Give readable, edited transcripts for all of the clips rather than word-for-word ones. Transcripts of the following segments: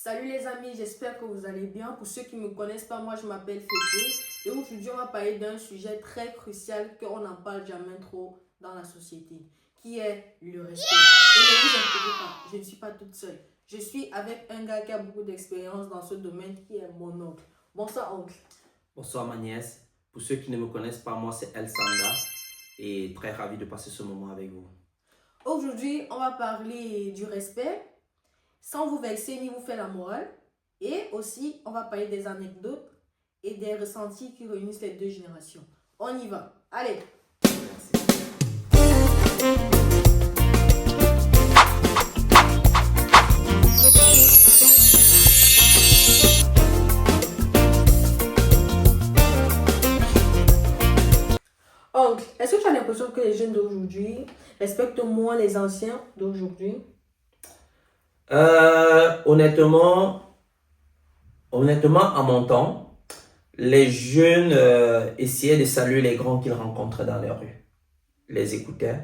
Salut les amis, j'espère que vous allez bien. Pour ceux qui ne me connaissent pas, moi je m'appelle Fété et aujourd'hui on va parler d'un sujet très crucial qu'on n'en parle jamais trop dans la société, qui est le respect. Et ne vous inquiétez pas, je ne suis pas toute seule. Je suis avec un gars qui a beaucoup d'expérience dans ce domaine, qui est mon oncle. Bonsoir oncle. Bonsoir ma nièce. Pour ceux qui ne me connaissent pas, moi c'est El Sanda et très ravi de passer ce moment avec vous. Aujourd'hui, on va parler du respect, sans vous vexer ni vous faire la morale. Et aussi, on va parler des anecdotes et des ressentis qui réunissent les deux générations. On y va. Allez. Merci. Oncle, est-ce que tu as l'impression que les jeunes d'aujourd'hui respectent moins les anciens d'aujourd'hui? Honnêtement, à mon temps, les jeunes essayaient de saluer les grands qu'ils rencontraient dans les rues, les écoutaient.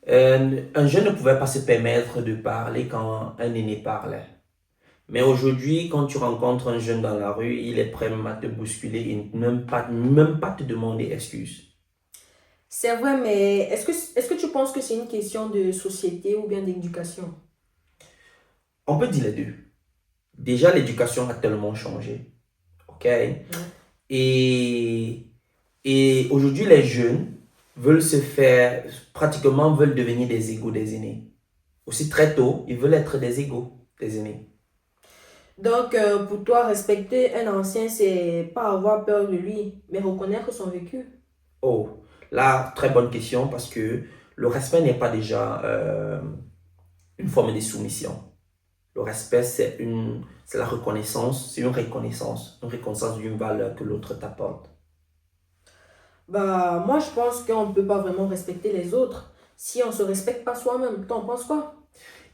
Un jeune ne pouvait pas se permettre de parler quand un aîné parlait. Mais aujourd'hui, quand tu rencontres un jeune dans la rue, il est prêt même à te bousculer et même pas te demander excuse. C'est vrai, mais est-ce que tu penses que c'est une question de société ou bien d'éducation? On peut dire les deux. Déjà, l'éducation a tellement changé. OK? Et, et aujourd'hui, les jeunes veulent devenir des égaux des aînés. Aussi très tôt, ils veulent être des égaux des aînés. Donc, pour toi, respecter un ancien, c'est pas avoir peur de lui, mais reconnaître son vécu. Oh, là, très bonne question parce que le respect n'est pas déjà une forme de soumission. Le respect, c'est la reconnaissance, c'est une reconnaissance d'une valeur que l'autre t'apporte. Bah, moi, je pense qu'on ne peut pas vraiment respecter les autres si on ne se respecte pas soi-même. T'en penses quoi?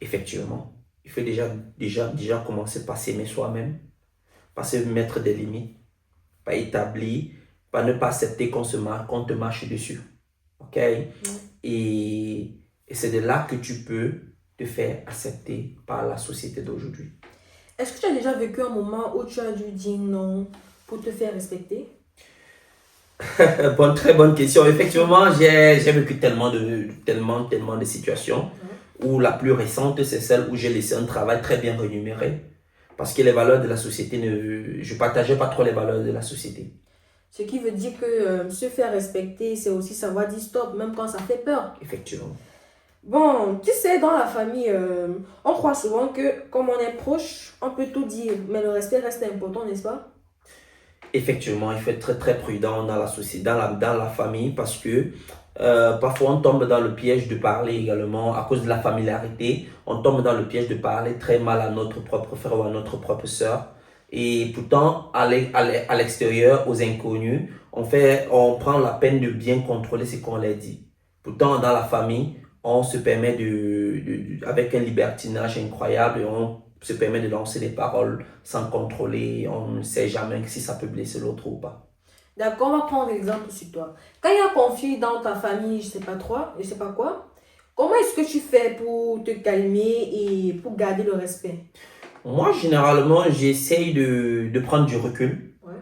Effectivement, il faut déjà commencer par s'aimer soi-même, par se mettre des limites, par établir, par ne pas accepter qu'on te marche dessus. OK? Et c'est de là que tu peux te faire accepter par la société d'aujourd'hui. Est-ce que tu as déjà vécu un moment où tu as dû dire non pour te faire respecter? Très bonne question. Effectivement, j'ai vécu tellement de situations où la plus récente, c'est celle où j'ai laissé un travail très bien rémunéré parce que les valeurs de la société, je partageais pas trop les valeurs de la société. Ce qui veut dire que se faire respecter, c'est aussi savoir dire stop, même quand ça fait peur. Effectivement. Bon, tu sais, dans la famille, on croit souvent que comme on est proche, on peut tout dire, mais le respect reste important, n'est-ce pas? Effectivement, il faut être très très prudent dans la société, dans la famille parce que parfois on tombe dans le piège de parler également à cause de la familiarité. On tombe dans le piège de parler très mal à notre propre frère ou à notre propre sœur. Et pourtant, à l'extérieur, aux inconnus, on prend la peine de bien contrôler ce qu'on leur dit. Pourtant, dans la famille, on se permet avec un libertinage incroyable, on se permet de lancer des paroles sans contrôler. On ne sait jamais si ça peut blesser l'autre ou pas. D'accord, on va prendre l'exemple sur toi. Quand il y a un conflit dans ta famille, je sais pas quoi, comment est-ce que tu fais pour te calmer et pour garder le respect? Moi, généralement, j'essaye de prendre du recul. Ouais.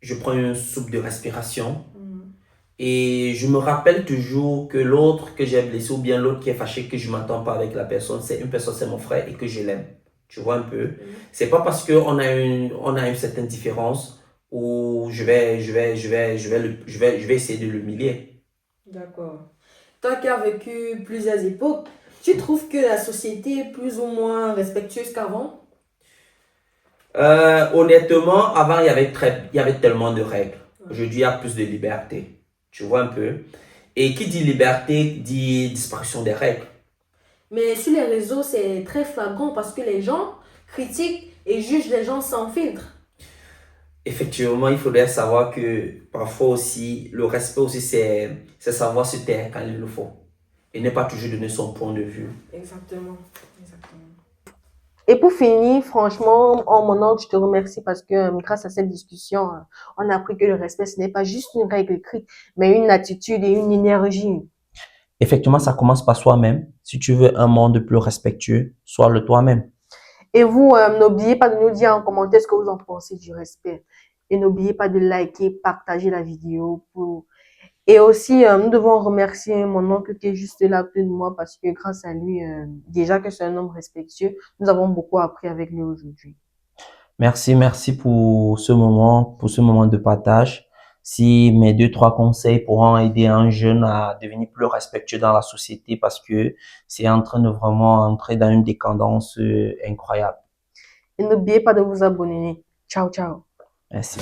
Je prends une soupe de respiration Mhm. et je me rappelle toujours que l'autre que j'ai blessé ou bien l'autre qui est fâché, que je ne m'entends pas avec la personne, c'est mon frère et que je l'aime. Tu vois un peu? C'est pas parce on a une certaine différence où je vais essayer de l'humilier. D'accord. Toi qui as vécu plusieurs époques, tu trouves que la société est plus ou moins respectueuse qu'avant? Honnêtement, avant, il y avait tellement de règles. Ouais. Aujourd'hui, il y a plus de liberté. Tu vois un peu? Et qui dit liberté dit disparition des règles. Mais sur les réseaux, c'est très flagrant parce que les gens critiquent et jugent les gens sans filtre. Effectivement, il faudrait savoir que parfois aussi, le respect aussi, c'est savoir se taire quand il le faut. Et ne pas toujours donner son point de vue. Exactement. Exactement. Et pour finir, franchement, mon oncle, je te remercie parce que grâce à cette discussion, on a appris que le respect, ce n'est pas juste une règle écrite, mais une attitude et une énergie. Effectivement, ça commence par soi-même. Si tu veux un monde plus respectueux, sois le toi-même. Et vous, n'oubliez pas de nous dire en commentaire ce que vous en pensez du respect. Et n'oubliez pas de liker, partager la vidéo. Et aussi, nous devons remercier mon oncle qui est juste là à côté de moi parce que grâce à lui, déjà que c'est un homme respectueux, nous avons beaucoup appris avec lui aujourd'hui. Merci pour ce moment de partage. Si mes deux, trois conseils pourront aider un jeune à devenir plus respectueux dans la société parce que c'est en train de vraiment entrer dans une décadence incroyable. Et n'oubliez pas de vous abonner. Ciao, ciao. Merci.